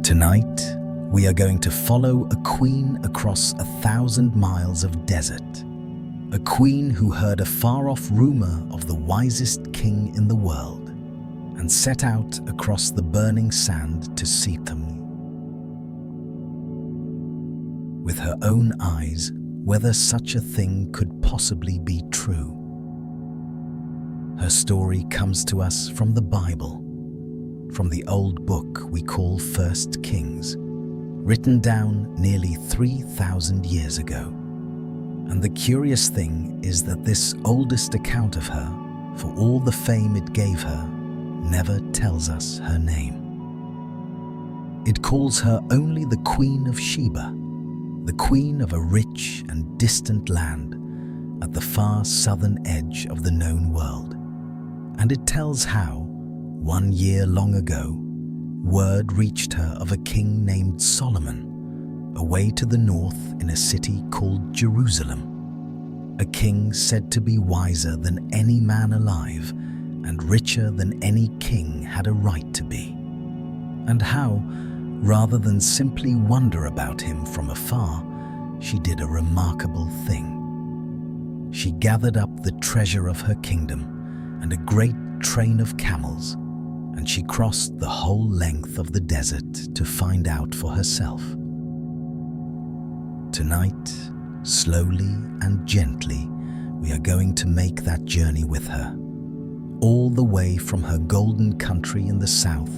Tonight, we are going to follow a queen across 1,000 miles of desert. A queen who heard a far-off rumor of the wisest king in the world and set out across the burning sand to seek them. With her own eyes, whether such a thing could possibly be true. Her story comes to us from the Bible, from the old book we call First Kings, written down nearly 3,000 years ago. And the curious thing is that this oldest account of her, for all the fame it gave her, never tells us her name. It calls her only the Queen of Sheba, the queen of a rich and distant land at the far southern edge of the known world. And it tells how, 1 year long ago, word reached her of a king named Solomon, away to the north in a city called Jerusalem. A king said to be wiser than any man alive and richer than any king had a right to be. And how, rather than simply wonder about him from afar, she did a remarkable thing. She gathered up the treasure of her kingdom and a great train of camels, and she crossed the whole length of the desert to find out for herself. Tonight, slowly and gently, we are going to make that journey with her, all the way from her golden country in the south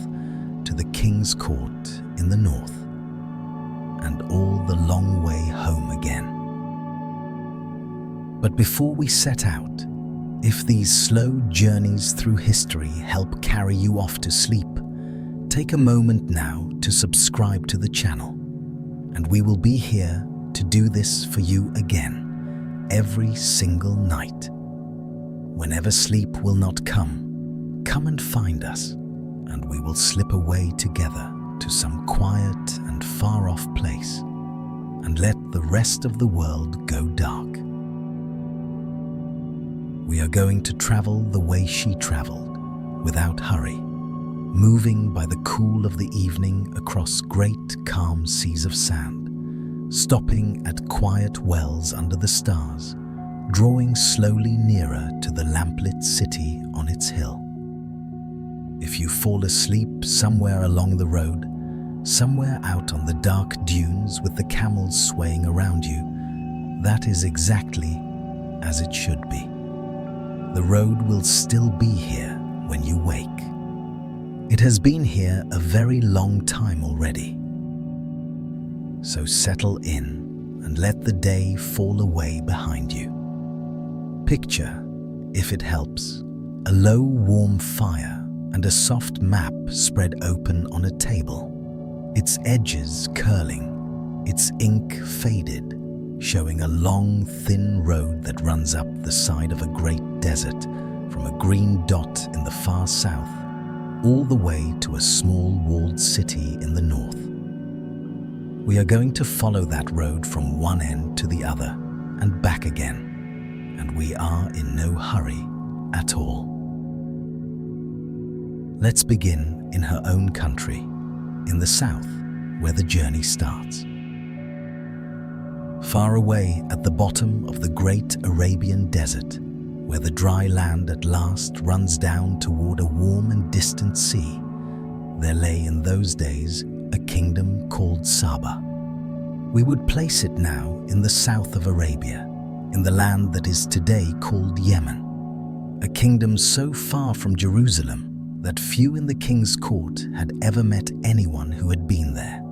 to the king's court in the north, and all the long way home again. But before we set out, if these slow journeys through history help carry you off to sleep, take a moment now to subscribe to the channel, and we will be here to do this for you again, every single night. Whenever sleep will not come and find us, and we will slip away together to some quiet and far-off place, and let the rest of the world go dark. We are going to travel the way she traveled, without hurry, moving by the cool of the evening across great calm seas of sand, stopping at quiet wells under the stars, drawing slowly nearer to the lamplit city on its hill. If you fall asleep somewhere along the road, somewhere out on the dark dunes with the camels swaying around you, that is exactly as it should be. The road will still be here when you wake. It has been here a very long time already. So settle in and let the day fall away behind you. Picture, if it helps, a low warm fire and a soft map spread open on a table, its edges curling, its ink faded, showing a long, thin road that runs up the side of a great desert from a green dot in the far south, all the way to a small walled city in the north. We are going to follow that road from one end to the other and back again, and we are in no hurry at all. Let's begin in her own country, in the south, where the journey starts. Far away at the bottom of the great Arabian desert, where the dry land at last runs down toward a warm and distant sea, there lay in those days a kingdom called Saba. We would place it now in the south of Arabia, in the land that is today called Yemen, a kingdom so far from Jerusalem that few in the king's court had ever met anyone who had been there.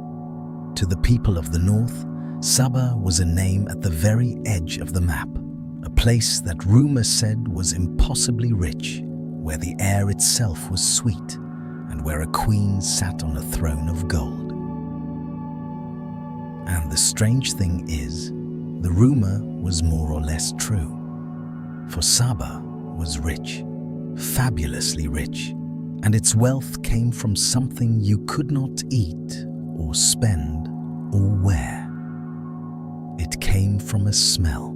To the people of the north, Saba was a name at the very edge of the map, a place that rumor said was impossibly rich, where the air itself was sweet, and where a queen sat on a throne of gold. And the strange thing is, the rumor was more or less true, for Saba was rich, fabulously rich, and its wealth came from something you could not eat or spend or wear. It came from a smell.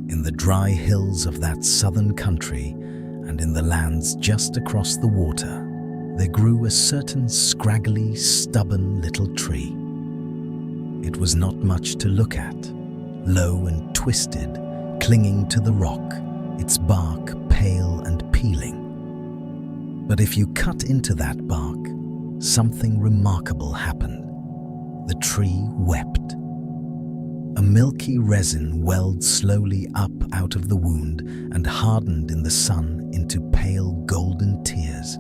In the dry hills of that southern country and in the lands just across the water, there grew a certain scraggly, stubborn little tree. It was not much to look at, low and twisted, clinging to the rock, its bark pale and peeling. But if you cut into that bark, something remarkable happened. The tree wept. A milky resin welled slowly up out of the wound and hardened in the sun into pale golden tears,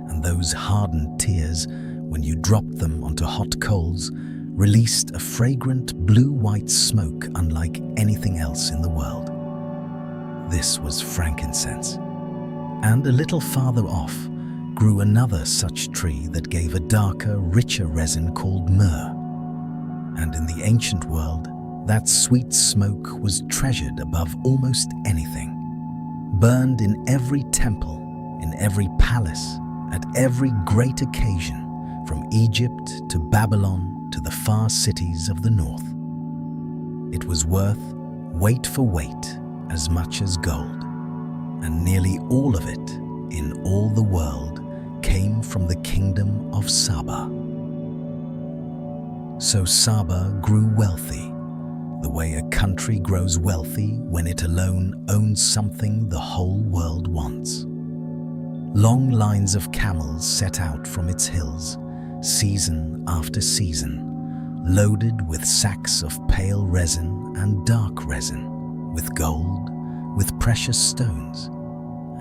and those hardened tears, when you dropped them onto hot coals, released a fragrant blue-white smoke unlike anything else in the world. This was frankincense. And a little farther off grew another such tree that gave a darker, richer resin called myrrh. And in the ancient world, that sweet smoke was treasured above almost anything. Burned in every temple, in every palace, at every great occasion, from Egypt to Babylon to the far cities of the north. It was worth, weight for weight, as much as gold, and nearly all of it, in all the world, came from the kingdom of Saba. So Saba grew wealthy, the way a country grows wealthy when it alone owns something the whole world wants. Long lines of camels set out from its hills, season after season, loaded with sacks of pale resin and dark resin, with gold, with precious stones,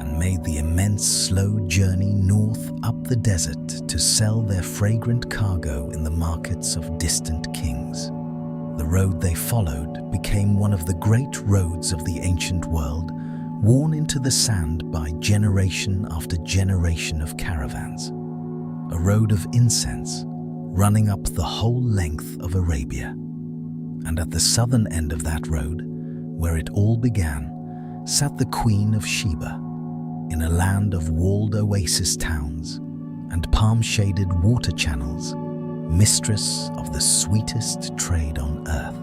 and made the immense slow journey north up the desert to sell their fragrant cargo in the markets of distant kings. The road they followed became one of the great roads of the ancient world, worn into the sand by generation after generation of caravans. A road of incense, running up the whole length of Arabia. And at the southern end of that road, where it all began, sat the Queen of Sheba, in a land of walled oasis towns and palm-shaded water channels, mistress of the sweetest trade on earth.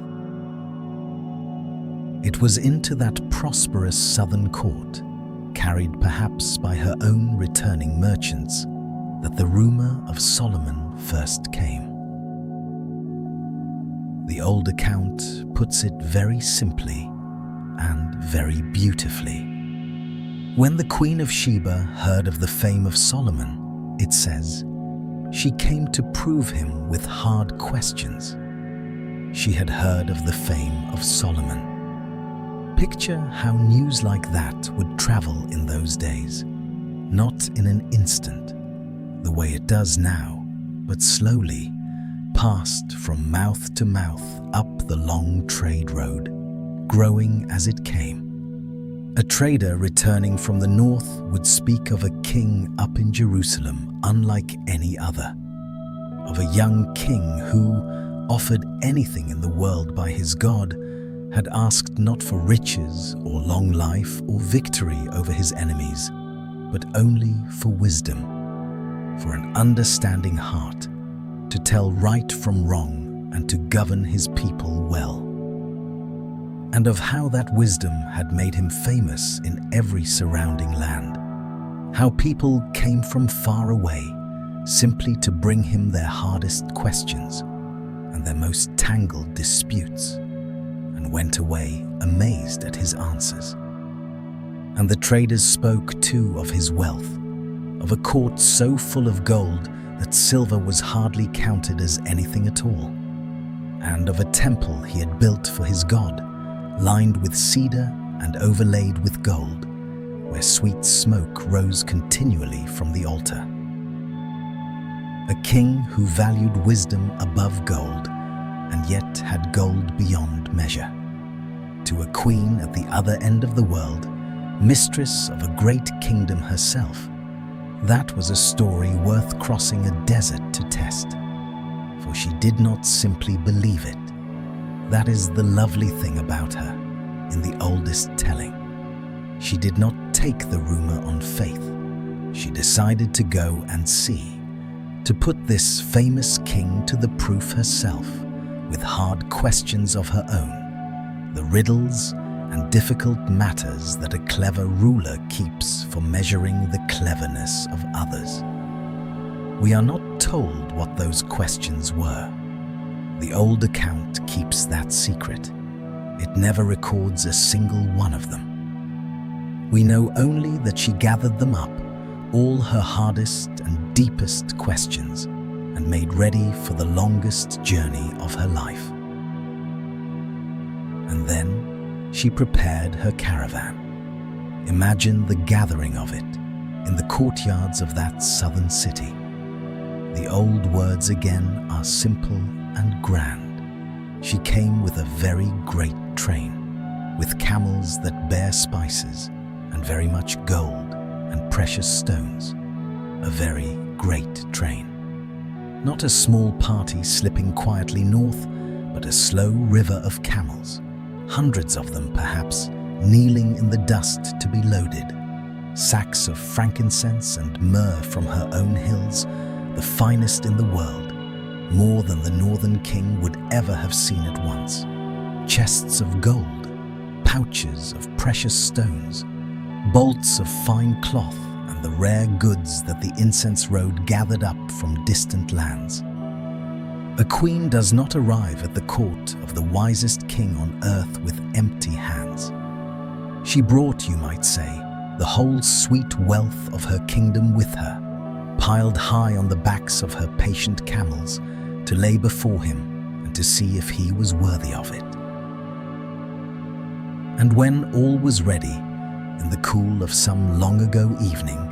It was into that prosperous southern court, carried perhaps by her own returning merchants, that the rumor of Solomon first came. The old account puts it very simply and very beautifully. When the Queen of Sheba heard of the fame of Solomon, it says, she came to prove him with hard questions. She had heard of the fame of Solomon. Picture how news like that would travel in those days, not in an instant, the way it does now, but slowly, passed from mouth to mouth up the long trade road, growing as it came. A trader returning from the north would speak of a king up in Jerusalem unlike any other, of a young king who, offered anything in the world by his God, had asked not for riches or long life or victory over his enemies, but only for wisdom, for an understanding heart, to tell right from wrong and to govern his people well. And of how that wisdom had made him famous in every surrounding land, how people came from far away simply to bring him their hardest questions and their most tangled disputes, and went away amazed at his answers. And the traders spoke too of his wealth, of a court so full of gold that silver was hardly counted as anything at all, and of a temple he had built for his God, lined with cedar and overlaid with gold, where sweet smoke rose continually from the altar. A king who valued wisdom above gold, and yet had gold beyond measure. To a queen at the other end of the world, mistress of a great kingdom herself, that was a story worth crossing a desert to test, for she did not simply believe it. That is the lovely thing about her, in the oldest telling. She did not take the rumor on faith. She decided to go and see, to put this famous king to the proof herself, with hard questions of her own, the riddles and difficult matters that a clever ruler keeps for measuring the cleverness of others. We are not told what those questions were. The old account keeps that secret. It never records a single one of them. We know only that she gathered them up, all her hardest and deepest questions, and made ready for the longest journey of her life. And then she prepared her caravan. Imagine the gathering of it in the courtyards of that southern city. The old words again are simple and grand. She came with a very great train, with camels that bear spices and very much gold and precious stones. A very great train. Not a small party slipping quietly north, but a slow river of camels, hundreds of them perhaps, kneeling in the dust to be loaded. Sacks of frankincense and myrrh from her own hills, the finest in the world, more than the northern king would ever have seen at once. Chests of gold, pouches of precious stones, bolts of fine cloth, and the rare goods that the incense road gathered up from distant lands. A queen does not arrive at the court of the wisest king on earth with empty hands. She brought, you might say, the whole sweet wealth of her kingdom with her, piled high on the backs of her patient camels, to lay before him and to see if he was worthy of it. And when all was ready, in the cool of some long ago evening,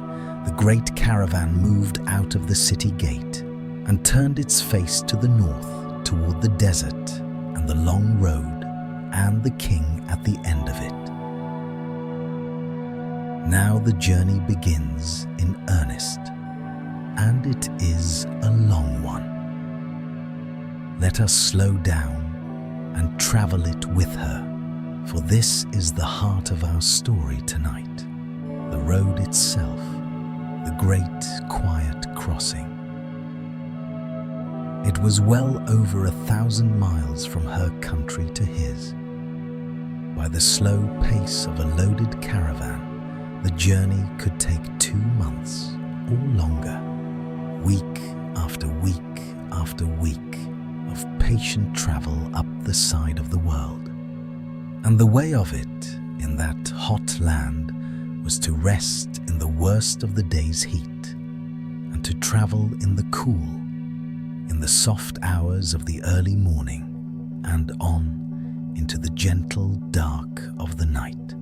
the great caravan moved out of the city gate and turned its face to the north toward the desert and the long road and the king at the end of it. Now the journey begins in earnest, and it is a long one. Let us slow down and travel it with her, for this is the heart of our story tonight, the road itself, the great quiet crossing. It was well over 1,000 miles from her country to his. By the slow pace of a loaded caravan, the journey could take 2 months or longer, week after week after week of patient travel up the side of the world. And the way of it in that hot land was to rest in the worst of the day's heat and to travel in the cool, in the soft hours of the early morning and on into the gentle dark of the night.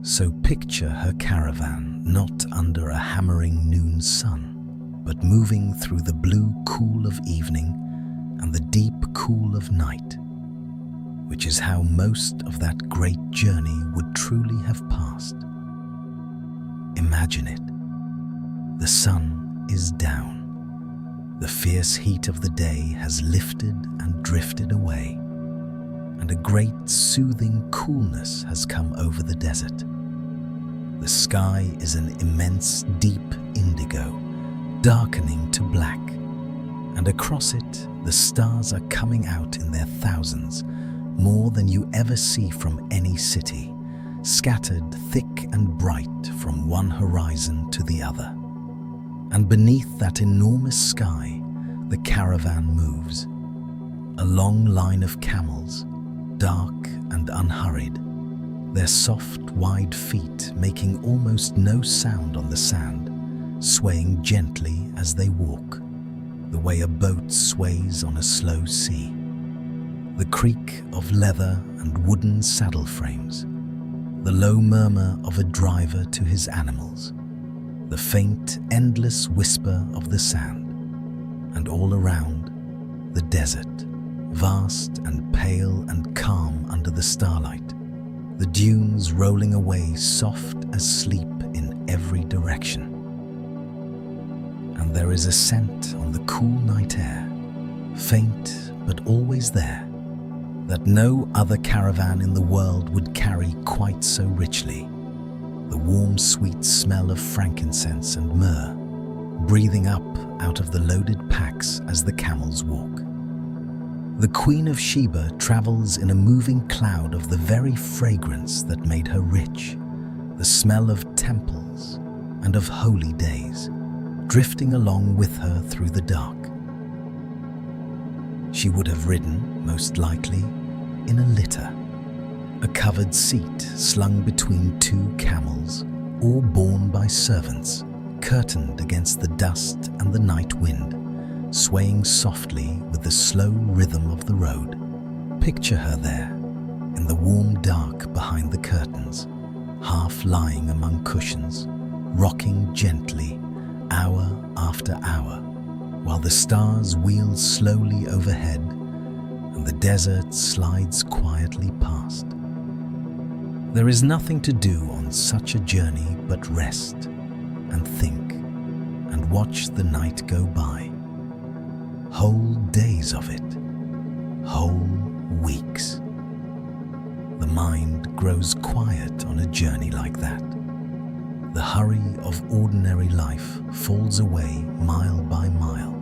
So picture her caravan not under a hammering noon sun, but moving through the blue cool of evening and the deep cool of night, which is how most of that great journey would truly have passed. Imagine it. The sun is down. The fierce heat of the day has lifted and drifted away, and a great soothing coolness has come over the desert. The sky is an immense deep indigo, darkening to black, and across it the stars are coming out in their thousands, more than you ever see from any city, scattered thick and bright from one horizon to the other. And beneath that enormous sky, the caravan moves, a long line of camels, dark and unhurried, their soft, wide feet making almost no sound on the sand, swaying gently as they walk, the way a boat sways on a slow sea. The creak of leather and wooden saddle frames, the low murmur of a driver to his animals, the faint, endless whisper of the sand, and all around, the desert, vast and pale and calm under the starlight, the dunes rolling away soft as sleep in every direction. And there is a scent on the cool night air, faint but always there, that no other caravan in the world would carry quite so richly. The warm, sweet smell of frankincense and myrrh, breathing up out of the loaded packs as the camels walk. The Queen of Sheba travels in a moving cloud of the very fragrance that made her rich, the smell of temples and of holy days, drifting along with her through the dark. She would have ridden, most likely, in a litter, a covered seat slung between two camels, or borne by servants, curtained against the dust and the night wind, swaying softly with the slow rhythm of the road. Picture her there, in the warm dark behind the curtains, half lying among cushions, rocking gently, hour after hour, while the stars wheel slowly overhead and the desert slides quietly past. There is nothing to do on such a journey but rest and think and watch the night go by. Whole days of it, whole weeks. The mind grows quiet on a journey like that. The hurry of ordinary life falls away mile by mile,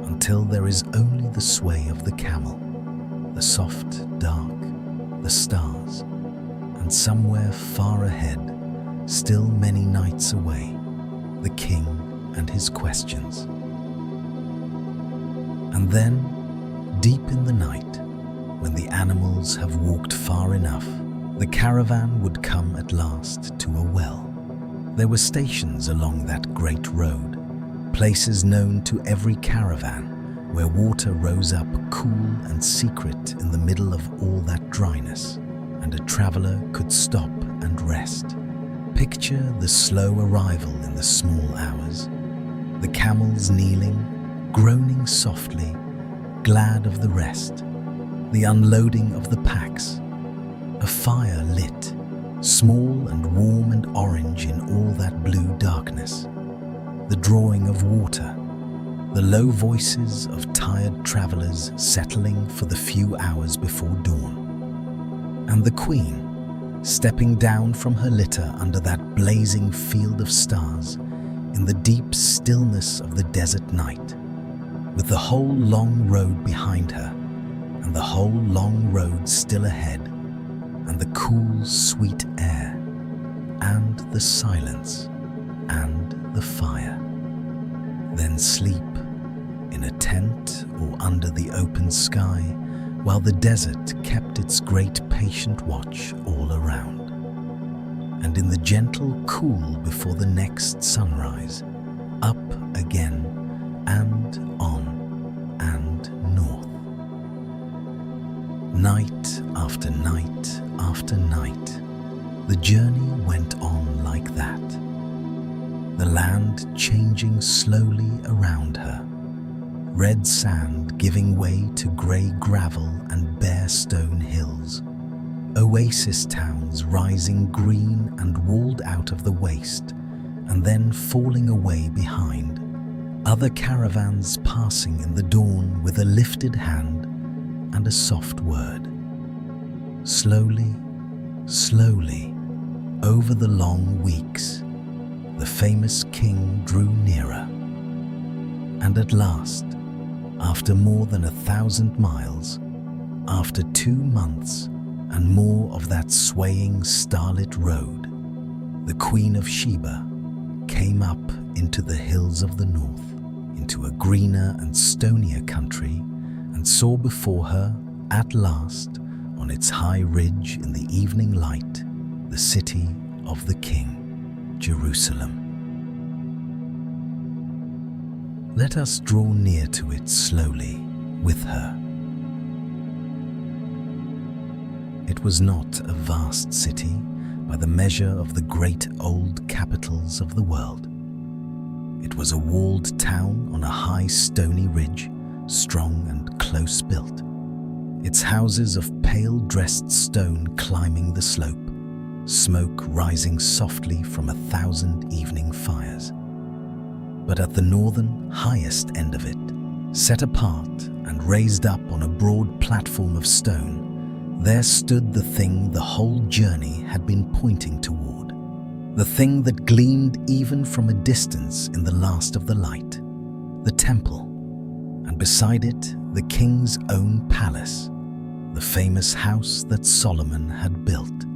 until there is only the sway of the camel, the soft dark, the stars, and somewhere far ahead, still many nights away, the king and his questions. And then, deep in the night, when the animals have walked far enough, the caravan would come at last to a well. There were stations along that great road, places known to every caravan, where water rose up cool and secret in the middle of all that dryness, and a traveler could stop and rest. Picture the slow arrival in the small hours, the camels kneeling, groaning softly, glad of the rest, the unloading of the packs, a fire lit, small and warm and orange in all that blue darkness, the drawing of water, the low voices of tired travelers settling for the few hours before dawn, and the queen stepping down from her litter under that blazing field of stars in the deep stillness of the desert night, with the whole long road behind her and the whole long road still ahead, and the cool, sweet air, and the silence, and the fire. Then sleep in a tent or under the open sky, while the desert kept its great patient watch all around. And in the gentle cool before the next sunrise, up again and on and north. Night after night after night, the journey went on like that. The land changing slowly around her, red sand giving way to grey gravel and bare stone hills, oasis towns rising green and walled out of the waste and then falling away behind, other caravans passing in the dawn with a lifted hand and a soft word. Slowly, slowly, over the long weeks, the famous king drew nearer. And at last, after more than 1,000 miles, after 2 months and more of that swaying starlit road, the Queen of Sheba came up into the hills of the north, into a greener and stonier country, and saw before her, at last, on its high ridge in the evening light, the city of the King, Jerusalem. Let us draw near to it slowly with her. It was not a vast city by the measure of the great old capitals of the world. It was a walled town on a high stony ridge, strong and close built, its houses of pale dressed stone climbing the slope, smoke rising softly from 1,000 evening fires. But at the northern, highest end of it, set apart and raised up on a broad platform of stone, there stood the thing the whole journey had been pointing toward, the thing that gleamed even from a distance in the last of the light, the temple, and beside it the king's own palace, the famous house that Solomon had built.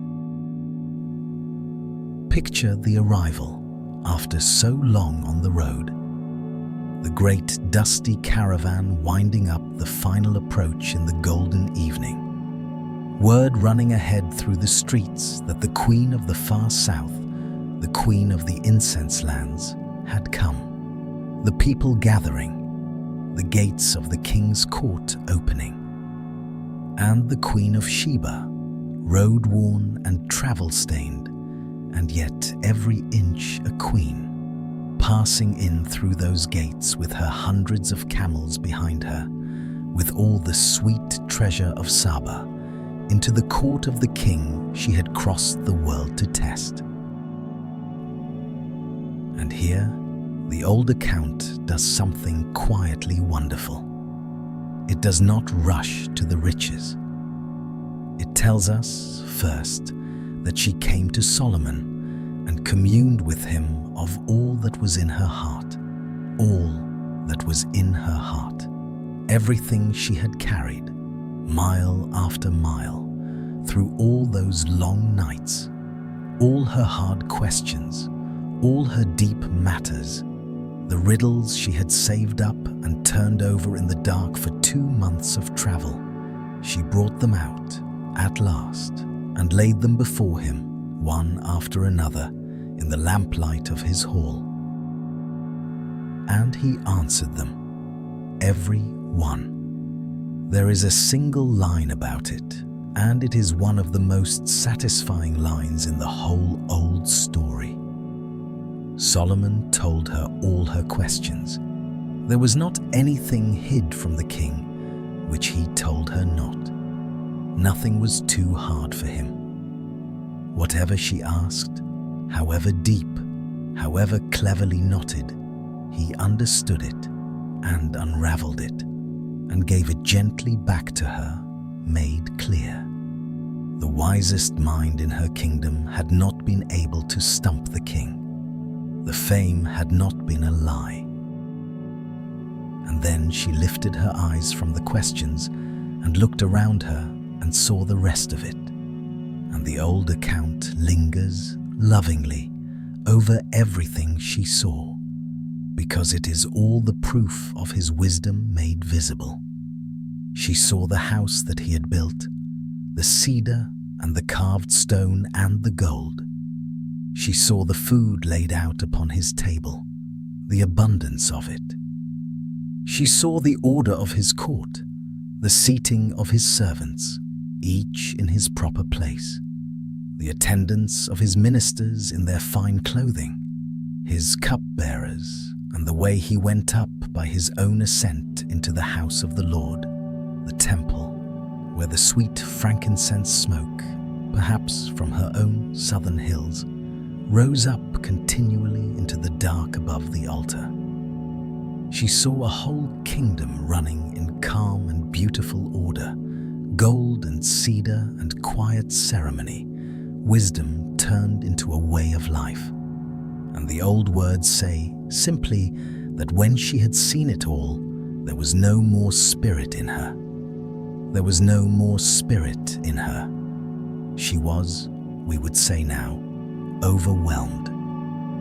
Picture the arrival, after so long on the road, the great dusty caravan winding up the final approach in the golden evening. Word running ahead through the streets that the Queen of the far south, the Queen of the Incense lands, had come. The people gathering, the gates of the king's court opening, and the Queen of Sheba, road-worn and travel-stained, and yet every inch a queen, passing in through those gates with her hundreds of camels behind her, with all the sweet treasure of Saba, into the court of the king she had crossed the world to test. And here, the old account does something quietly wonderful. It does not rush to the riches. It tells us, first, that she came to Solomon and communed with him of all that was in her heart, all that was in her heart, everything she had carried, mile after mile, through all those long nights, all her hard questions, all her deep matters, the riddles she had saved up and turned over in the dark for 2 months of travel. She brought them out at last and laid them before him, one after another, in the lamplight of his hall. And he answered them, every one. There is a single line about it, and it is one of the most satisfying lines in the whole old story. Solomon told her all her questions. There was not anything hid from the king which he told her not. Nothing was too hard for him. Whatever she asked, however deep, however cleverly knotted, he understood it and unraveled it, and gave it gently back to her, made clear. The wisest mind in her kingdom had not been able to stump the king. The fame had not been a lie. And then she lifted her eyes from the questions and looked around her and saw the rest of it. And the old account lingers lovingly over everything she saw, because it is all the proof of his wisdom made visible. She saw the house that he had built, the cedar and the carved stone and the gold. She saw the food laid out upon his table, the abundance of it. She saw the order of his court, the seating of his servants, each in his proper place, the attendance of his ministers in their fine clothing, his cupbearers, and the way he went up by his own ascent into the house of the Lord, the temple, where the sweet frankincense smoke, perhaps from her own southern hills, rose up continually into the dark above the altar. She saw a whole kingdom running in calm and beautiful order, gold and cedar and quiet ceremony, wisdom turned into a way of life. And the old words say simply that when she had seen it all, there was no more spirit in her. There was no more spirit in her. She was, we would say now, overwhelmed.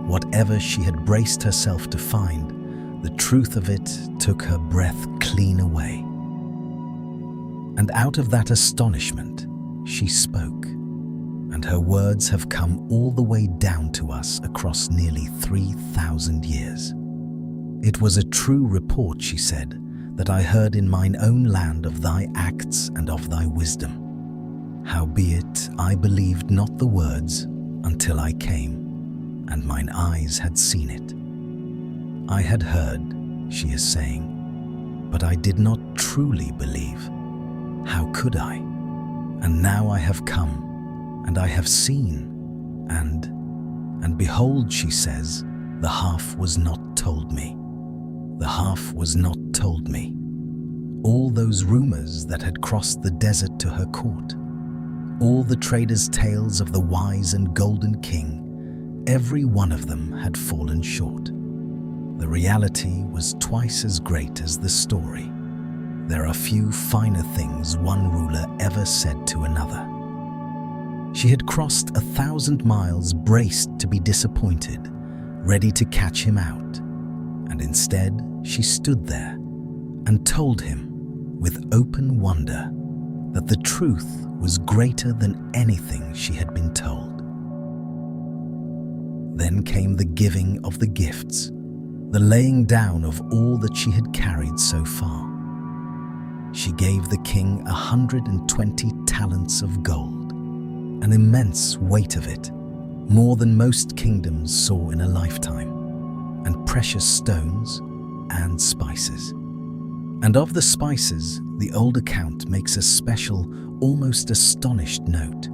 Whatever she had braced herself to find, the truth of it took her breath clean away. And out of that astonishment, she spoke, and her words have come all the way down to us across nearly 3,000 years. It was a true report, she said, that I heard in mine own land of thy acts and of thy wisdom. Howbeit I believed not the words until I came, and mine eyes had seen it. I had heard, she is saying, but I did not truly believe. How could I? And now I have come, and I have seen, and behold, she says, the half was not told me. The half was not told me. All those rumors that had crossed the desert to her court, all the traders' tales of the wise and golden king, every one of them had fallen short. The reality was twice as great as the story. There are few finer things one ruler ever said to another. She had crossed 1,000 miles braced to be disappointed, ready to catch him out. and instead she stood there and told him with open wonder that the truth was greater than anything she had been told. Then came the giving of the gifts, the laying down of all that she had carried so far. She gave the king 120 talents of gold, an immense weight of it, more than most kingdoms saw in a lifetime, and precious stones and spices. And of the spices, the old account makes a special, almost astonished note.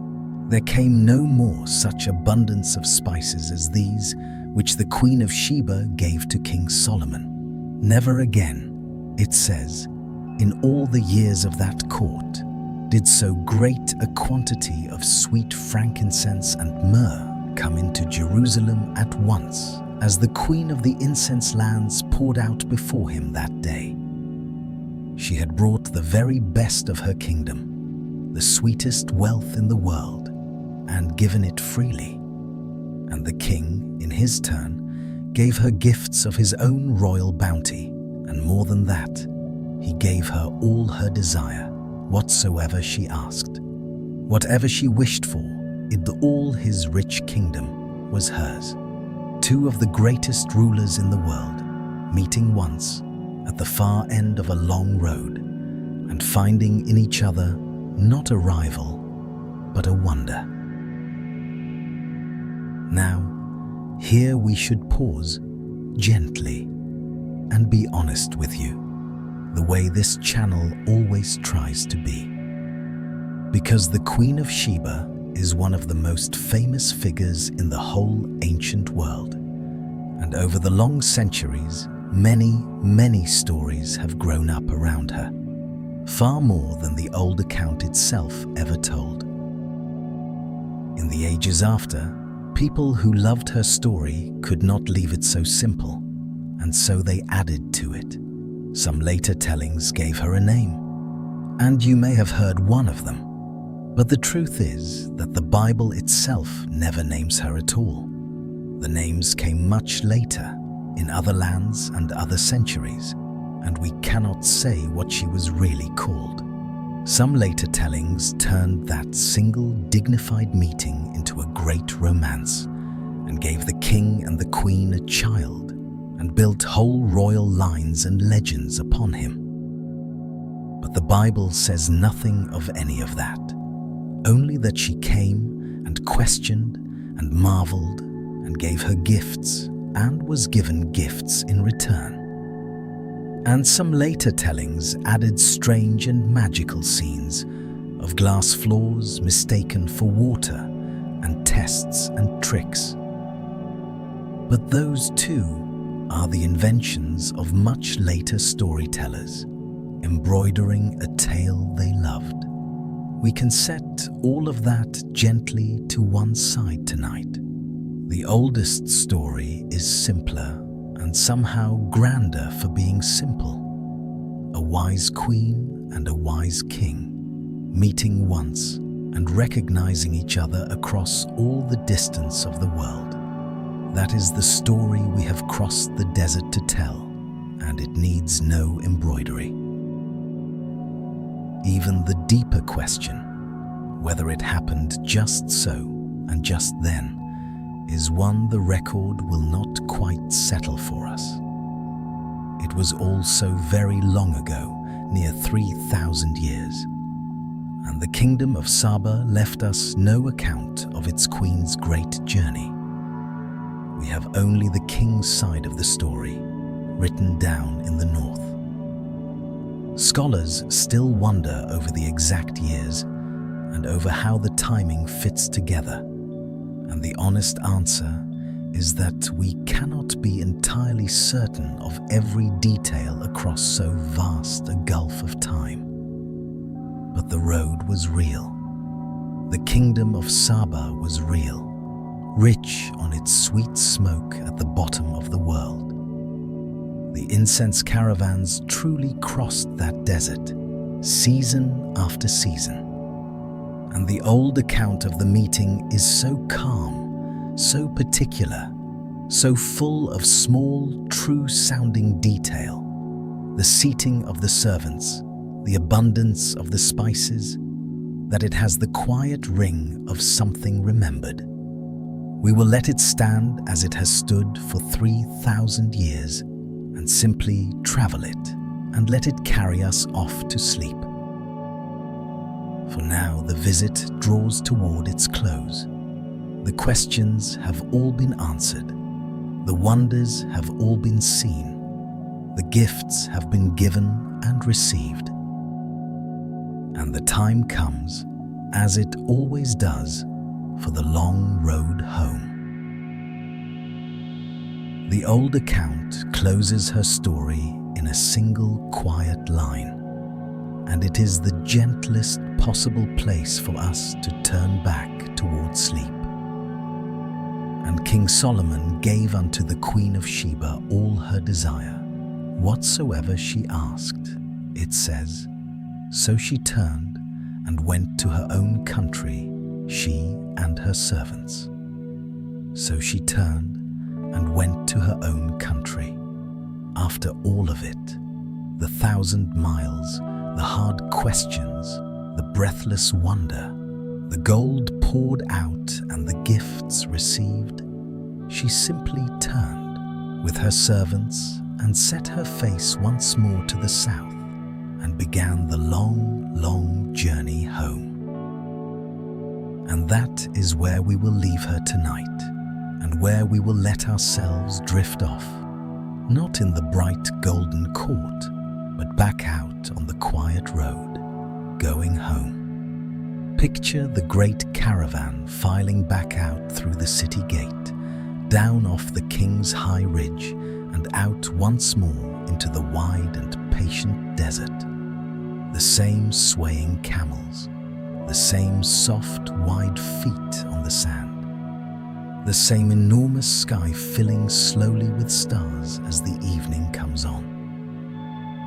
There came no more such abundance of spices as these which the Queen of Sheba gave to King Solomon. Never again, it says, in all the years of that court, did so great a quantity of sweet frankincense and myrrh come into Jerusalem at once, as the Queen of the incense lands poured out before him that day. She had brought the very best of her kingdom, the sweetest wealth in the world, and given it freely. And the king, in his turn, gave her gifts of his own royal bounty, and more than that, he gave her all her desire, whatsoever she asked. Whatever she wished for, all his rich kingdom was hers. Two of the greatest rulers in the world, meeting once at the far end of a long road, and finding in each other not a rival, but a wonder. Now, here we should pause gently and be honest with you, the way this channel always tries to be. Because the Queen of Sheba is one of the most famous figures in the whole ancient world, and over the long centuries, many stories have grown up around her, far more than the old account itself ever told. In the ages after, people who loved her story could not leave it so simple, and so they added to it. Some later tellings gave her a name, and you may have heard one of them. But the truth is that the Bible itself never names her at all. The names came much later, in other lands and other centuries, and we cannot say what she was really called. Some later tellings turned that single dignified meeting into a great romance, and gave the king and the queen a child, and built whole royal lines and legends upon him. But the Bible says nothing of any of that, only that she came and questioned and marveled and gave her gifts and was given gifts in return. And some later tellings added strange and magical scenes of glass floors mistaken for water and tests and tricks. But those too are the inventions of much later storytellers, embroidering a tale they loved. We can set all of that gently to one side tonight. The oldest story is simpler and somehow grander for being simple. A wise queen and a wise king, meeting once and recognizing each other across all the distance of the world. That is the story we have crossed the desert to tell, and it needs no embroidery. Even the deeper question, whether it happened just so and just then, is one the record will not quite settle for us. It was all so very long ago, near 3,000 years, and the kingdom of Saba left us no account of its queen's great journey. We have only the king's side of the story, written down in the north. Scholars still wonder over the exact years and over how the timing fits together, and the honest answer is that we cannot be entirely certain of every detail across so vast a gulf of time. But the road was real. The kingdom of Saba was real, rich on its sweet smoke at the bottom of the world. The incense caravans truly crossed that desert, season after season. And the old account of the meeting is so calm, so particular, so full of small, true-sounding detail. The seating of the servants, the abundance of the spices, that it has the quiet ring of something remembered. We will let it stand as it has stood for 3,000 years and simply travel it and let it carry us off to sleep. For now, the visit draws toward its close. The questions have all been answered. The wonders have all been seen. The gifts have been given and received. And the time comes, as it always does, for the long road home. The old account closes her story in a single quiet line, and it is the gentlest possible place for us to turn back toward sleep. And King Solomon gave unto the Queen of Sheba all her desire, whatsoever she asked, it says. So she turned and went to her own country, she and her servants. So she turned and went to her own country. After all of it, the 1,000 miles, the hard questions, the breathless wonder, the gold poured out and the gifts received, she simply turned with her servants and set her face once more to the south and began the long, long journey home. And that is where we will leave her tonight, and where we will let ourselves drift off, not in the bright golden court, but back out on the quiet road, going home. Picture the great caravan filing back out through the city gate, down off the King's High Ridge, and out once more into the wide and patient desert. The same swaying camels, the same soft, wide feet on the sand, the same enormous sky filling slowly with stars as the evening comes on.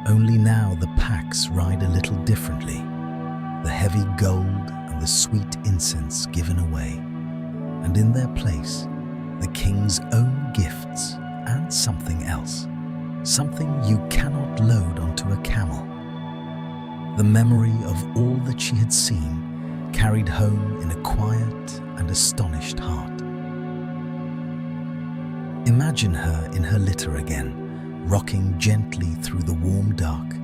Only now the packs ride a little differently, the heavy gold and the sweet incense given away, and in their place, the king's own gifts and something else, something you cannot load onto a camel. The memory of all that she had seen carried home in a quiet and astonished heart. Imagine her in her litter again, rocking gently through the warm dark,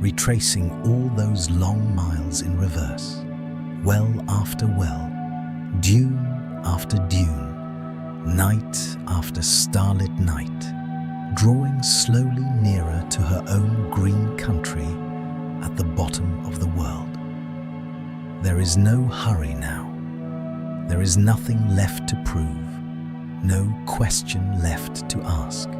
retracing all those long miles in reverse, well after well, dune after dune, night after starlit night, drawing slowly nearer to her own green country at the bottom of the world. There is no hurry now. There is nothing left to prove, no question left to ask.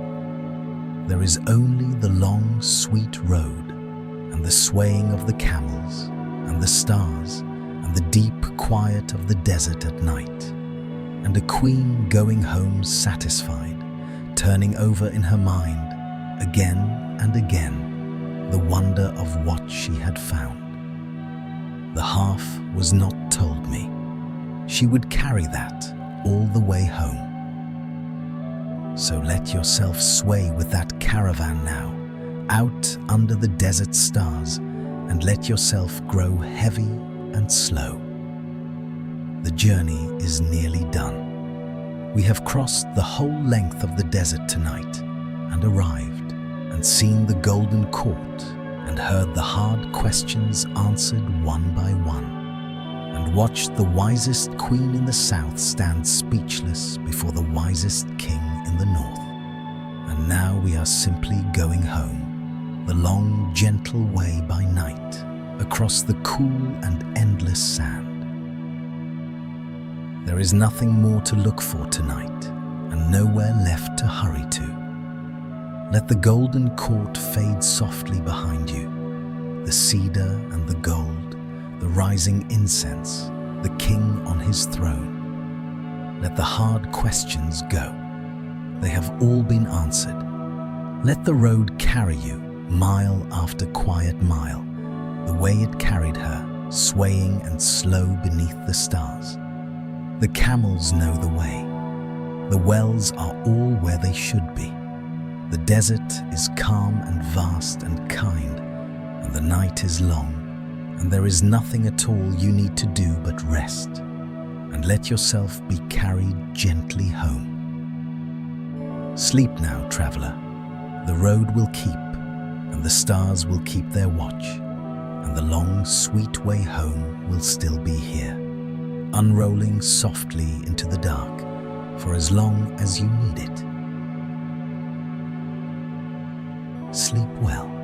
There is only the long, sweet road, and the swaying of the camels, and the stars, and the deep quiet of the desert at night, and a queen going home satisfied, turning over in her mind, again and again, the wonder of what she had found. The half was not told me. She would carry that all the way home. So let yourself sway with that caravan now, out under the desert stars, and let yourself grow heavy and slow. The journey is nearly done. We have crossed the whole length of the desert tonight, and arrived, and seen the golden court, and heard the hard questions answered one by one, and watched the wisest queen in the south stand speechless before the wisest king in the north. And now we are simply going home, the long, gentle way by night, across the cool and endless sand. There is nothing more to look for tonight, and nowhere left to hurry to. Let the golden court fade softly behind you, the cedar and the gold, the rising incense, the king on his throne. Let the hard questions go. They have all been answered. Let the road carry you, mile after quiet mile, the way it carried her, swaying and slow beneath the stars. The camels know the way. The wells are all where they should be. The desert is calm and vast and kind, and the night is long, and there is nothing at all you need to do but rest, and let yourself be carried gently home. Sleep now, traveler. The road will keep, and the stars will keep their watch, and the long, sweet way home will still be here, unrolling softly into the dark for as long as you need it. Sleep well.